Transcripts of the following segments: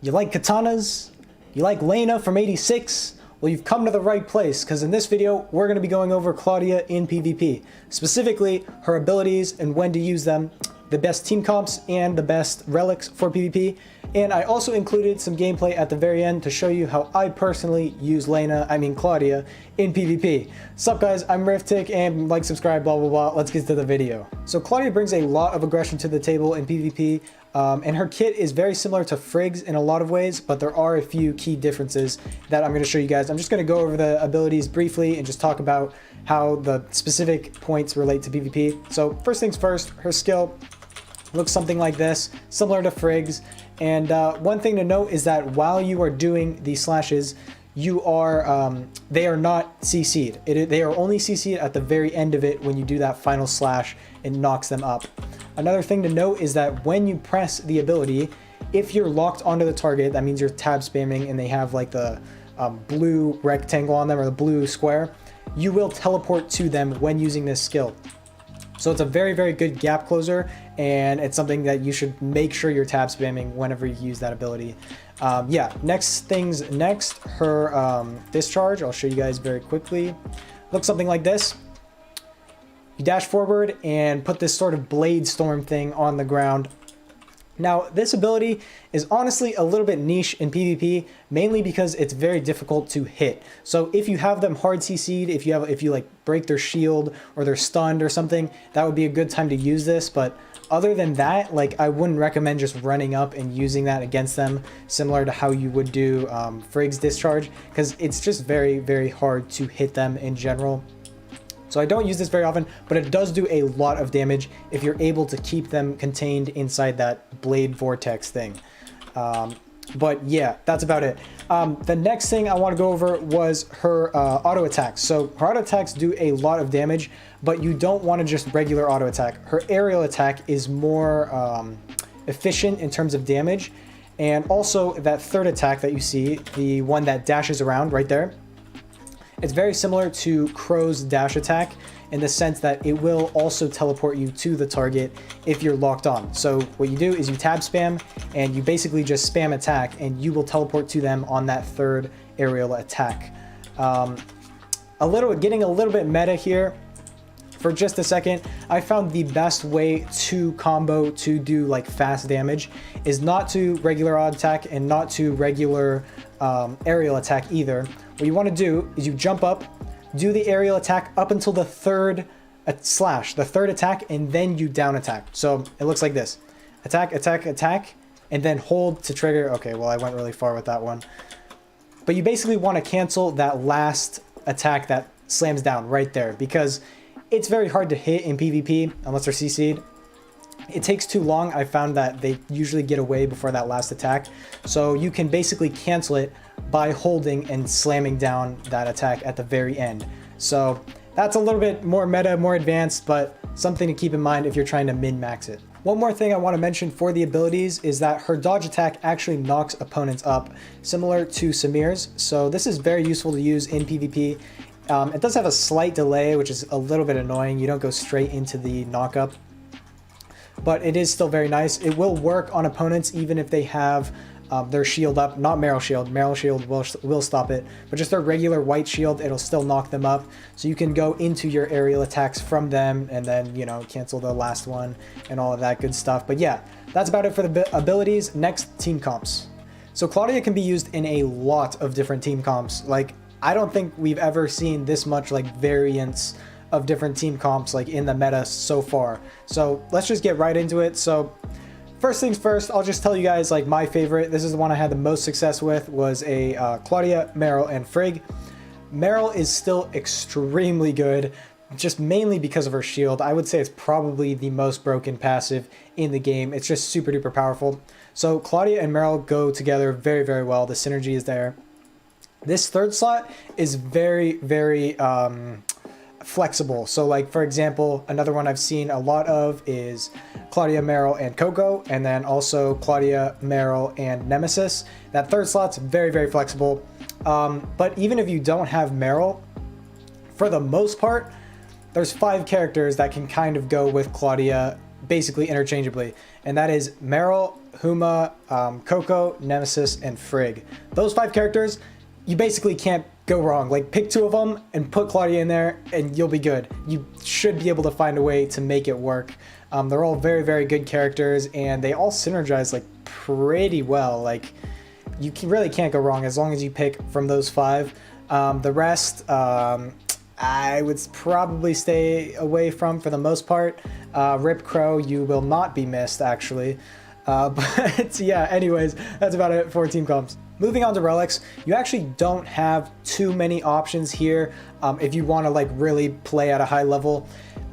You like katanas? You like Lena from 86? Well, you've come to the right place, because in this video, we're going to be going over Claudia in PvP. Specifically, her abilities and when to use them, the best team comps, and the best relics for PvP. And I also included some gameplay at the very end to show you how I personally use Claudia, in PvP. Sup guys, I'm Rifftic, and like, subscribe, blah, blah, blah. Let's get to the video. So Claudia brings a lot of aggression to the table in PvP, and her kit is very similar to Frigg's in a lot of ways, but there are a few key differences that I'm going to show you guys. I'm just going to go over the abilities briefly and just talk about how the specific points relate to PvP. So first things first, her skill looks something like this, similar to Frigg's. And one thing to note is that while you are doing these slashes, you are they are not CC'd. They are only CC'd at the very end of it when you do that final slash. It knocks them up. Another thing to note is that when you press the ability, if you're locked onto the target, that means you're tab spamming and they have like the blue rectangle on them or the blue square, you will teleport to them when using this skill. So it's a very, very good gap closer, and it's something that you should make sure you're tab spamming whenever you use that ability. Yeah, next, her discharge, I'll show you guys very quickly. Looks something like this. You dash forward and put this sort of blade storm thing on the ground. Now, this ability is honestly a little bit niche in PvP, mainly because it's very difficult to hit. So if you have them hard CC'd, if you like break their shield or they're stunned or something, that would be a good time to use this. But other than that, like, I wouldn't recommend just running up and using that against them, similar to how you would do Frigg's discharge, because it's just very, very hard to hit them in general. So I don't use this very often, but it does do a lot of damage if you're able to keep them contained inside that blade vortex thing. But yeah, that's about it. The next thing I want to go over was her auto attacks. So her auto attacks do a lot of damage, but you don't want to just regular auto attack. Her aerial attack is more efficient in terms of damage. And also that third attack that you see, the one that dashes around right there, it's very similar to Crow's dash attack in the sense that it will also teleport you to the target if you're locked on. So what you do is you tab spam and you basically just spam attack and you will teleport to them on that third aerial attack. Getting a little bit meta here for just a second. I found the best way to combo to do like fast damage is not to regular auto attack and not to regular aerial attack either. What you want to do is you jump up, do the aerial attack up until the third slash, the third attack, and then you down attack. So it looks like this: attack, attack, attack, and then hold to trigger. Okay, well, I went really far with that one. But you basically want to cancel that last attack that slams down right there, because it's very hard to hit in PvP unless they're CC'd. It takes too long. I found that they usually get away before that last attack. So you can basically cancel it by holding and slamming down that attack at the very end. So that's a little bit more meta, more advanced, but something to keep in mind if you're trying to min-max it. One more thing I want to mention for the abilities is that her dodge attack actually knocks opponents up, similar to Samir's. So this is very useful to use in PvP. It does have a slight delay, which is a little bit annoying. You don't go straight into the knock-up, but it is still very nice. It will work on opponents even if they have their shield up, not Marshal shield. Marshal shield will stop it, but just their regular white shield, it'll still knock them up. So you can go into your aerial attacks from them and then, you know, cancel the last one and all of that good stuff. But yeah, that's about it for the abilities. Next, team comps. So Claudia can be used in a lot of different team comps. Like, I don't think we've ever seen this much like variance of different team comps like in the meta so far. So let's just get right into it. So first things first, I'll just tell you guys like my favorite. This is the one I had the most success with, was a Claudia, Marshal, and Frigg. Marshal is still extremely good, just mainly because of her shield. I would say it's probably the most broken passive in the game. It's just super duper powerful. So Claudia and Marshal go together very, very well. The synergy is there. This third slot is very, very flexible. So like, for example, another one I've seen a lot of is Claudia, Marshal, and Coco, and then also Claudia, Marshal, and Nemesis. That third slot's very, very flexible. But even if you don't have Marshal, for the most part, there's 5 characters that can kind of go with Claudia basically interchangeably. and that is Meryl, Huma, Coco, Nemesis, and Frigg. Those 5 characters, you basically can't go wrong. Like, pick 2 of them and put Claudia in there and you'll be good. You should be able to find a way to make it work. They're all very, very good characters, and they all synergize like pretty well. Like, you really can't go wrong as long as you pick from those 5. The rest, I would probably stay away from for the most part. Rip Crow, you will not be missed, actually. But yeah, anyways, that's about it for team comps. Moving on to relics, you actually don't have too many options here if you want to like really play at a high level.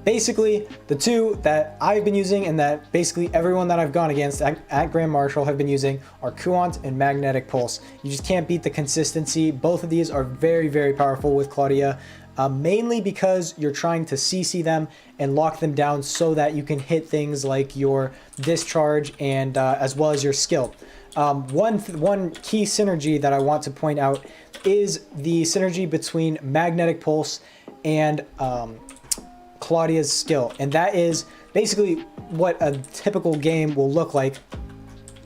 Basically, the 2 that I've been using and that basically everyone that I've gone against at Grand Marshal have been using are Kuant and Magnetic Pulse. You just can't beat the consistency. Both of these are very, very powerful with Claudia, mainly because you're trying to CC them and lock them down so that you can hit things like your discharge and as well as your skill. One key synergy that I want to point out is the synergy between Magnetic Pulse and Claudia's skill, and that is basically what a typical game will look like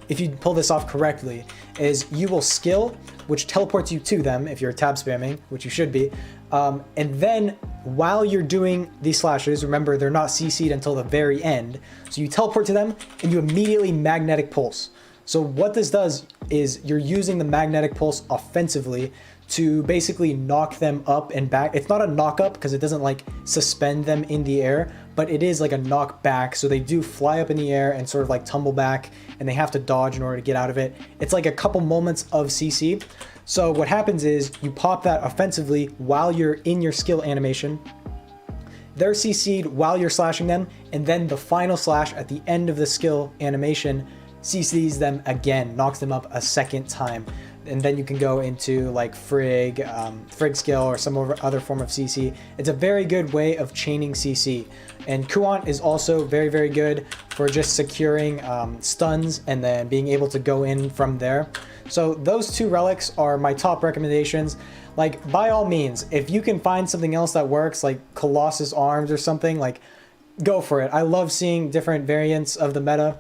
if you pull this off correctly. Is you will skill, which teleports you to them if you're tab spamming, which you should be, and then while you're doing these slashes, remember they're not CC'd until the very end, so you teleport to them and you immediately Magnetic Pulse. So what this does is you're using the Magnetic Pulse offensively to basically knock them up and back. It's not a knock up because it doesn't like suspend them in the air, but it is like a knock back. So they do fly up in the air and sort of like tumble back, and they have to dodge in order to get out of it. It's like a couple moments of CC. So what happens is you pop that offensively while you're in your skill animation. They're CC'd while you're slashing them, and then the final slash at the end of the skill animation CCs them again, knocks them up a second time. And then you can go into like Frigg skill or some other form of CC. It's a very good way of chaining CC. And Kuant is also very, very good for just securing stuns and then being able to go in from there. So those 2 relics are my top recommendations. Like, by all means, if you can find something else that works, like Colossus Arms or something, like, go for it. I love seeing different variants of the meta.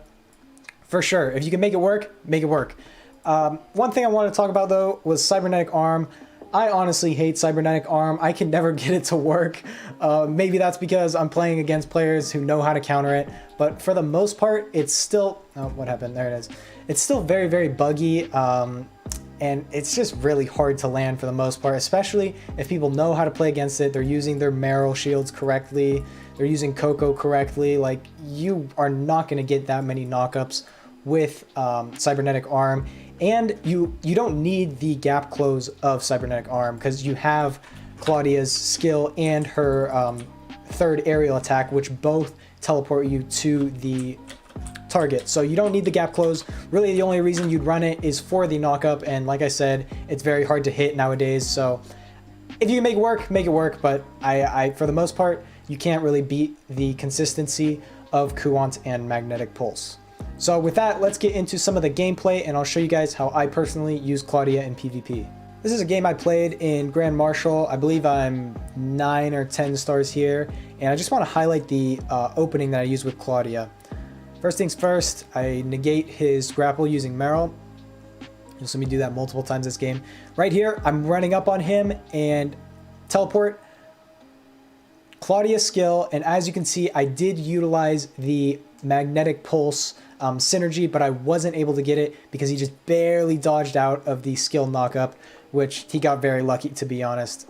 For sure, if you can make it work, make it work. One thing I want to talk about though was Cybernetic Arm. I honestly hate Cybernetic Arm. I can never get it to work. Maybe that's because I'm playing against players who know how to counter it, but for the most part, it's still, oh, what happened? There it is. It's still very, very buggy, and it's just really hard to land for the most part, especially if people know how to play against it. They're using their Meryl shields correctly. They're using Coco correctly. Like, you are not going to get that many knockups with Cybernetic Arm. And you don't need the gap close of Cybernetic Arm because you have Claudia's skill and her 3rd aerial attack, which both teleport you to the target. So you don't need the gap close. Really, the only reason you'd run it is for the knockup. And like I said, it's very hard to hit nowadays. So if you can make it work. But I for the most part, you can't really beat the consistency of Kuant and Magnetic Pulse. So with that, let's get into some of the gameplay, and I'll show you guys how I personally use Claudia in PvP. This is a game I played in Grand Marshal. I believe I'm 9 or 10 stars here, and I just want to highlight the opening that I use with Claudia. First things first, I negate his grapple using Meryl. You'll see me do that multiple times this game. Right here, I'm running up on him and teleport. Claudia's skill, and as you can see, I did utilize the Magnetic Pulse synergy, but I wasn't able to get it because he just barely dodged out of the skill knockup, which he got very lucky, to be honest.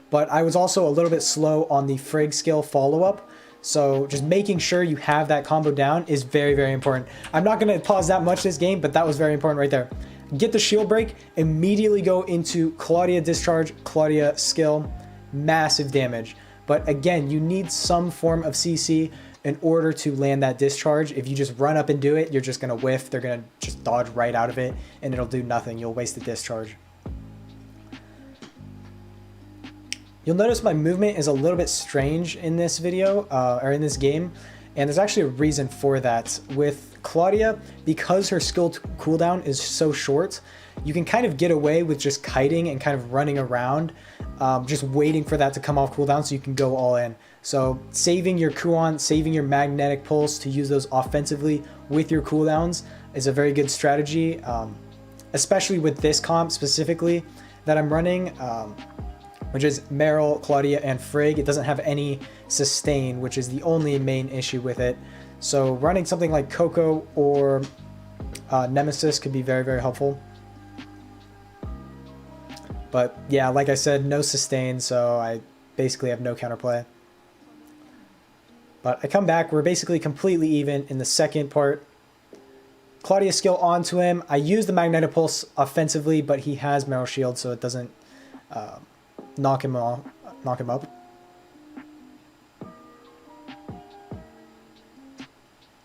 But I was also a little bit slow on the Frigg skill follow-up, so just making sure you have that combo down is very, very important. I'm not going to pause that much this game, but that was very important right there. Get the shield break, immediately go into Claudia discharge, Claudia skill, massive damage. But again, you need some form of CC in order to land that discharge. If you just run up and do it, you're just gonna whiff. They're gonna just dodge right out of it and it'll do nothing. You'll waste the discharge. You'll notice my movement is a little bit strange in this video, or in this game, and there's actually a reason for that. With Claudia, because her skill cooldown is so short, you can kind of get away with just kiting and kind of running around, just waiting for that to come off cooldown so you can go all in. So saving your Kuon, saving your magnetic pulse to use those offensively with your cooldowns is a very good strategy, especially with this comp specifically that I'm running, which is Marshal, Claudia, and Frigg. It doesn't have any sustain, which is the only main issue with it. So running something like Coco or Nemesis could be very, very helpful. But yeah, like I said, no sustain, so I basically have no counterplay. But I come back, we're basically completely even in the second part. Claudia's skill onto him. I use the Magnetic Pulse offensively, but he has Marrow Shield, so it doesn't knock him up.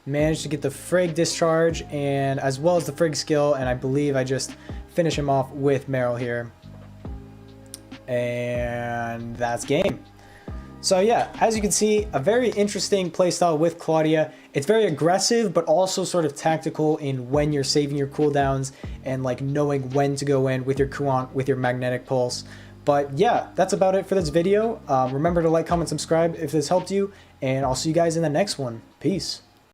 Managed to get the Frigg discharge, and as well as the Frigg skill, and I believe I just finish him off with Marrow here. And that's game. So yeah, as you can see, a very interesting playstyle with Claudia. It's very aggressive, but also sort of tactical in when you're saving your cooldowns and like knowing when to go in with your Kuon, with your Magnetic Pulse. But yeah, that's about it for this video. Remember to like, comment, subscribe if this helped you, and I'll see you guys in the next one. Peace.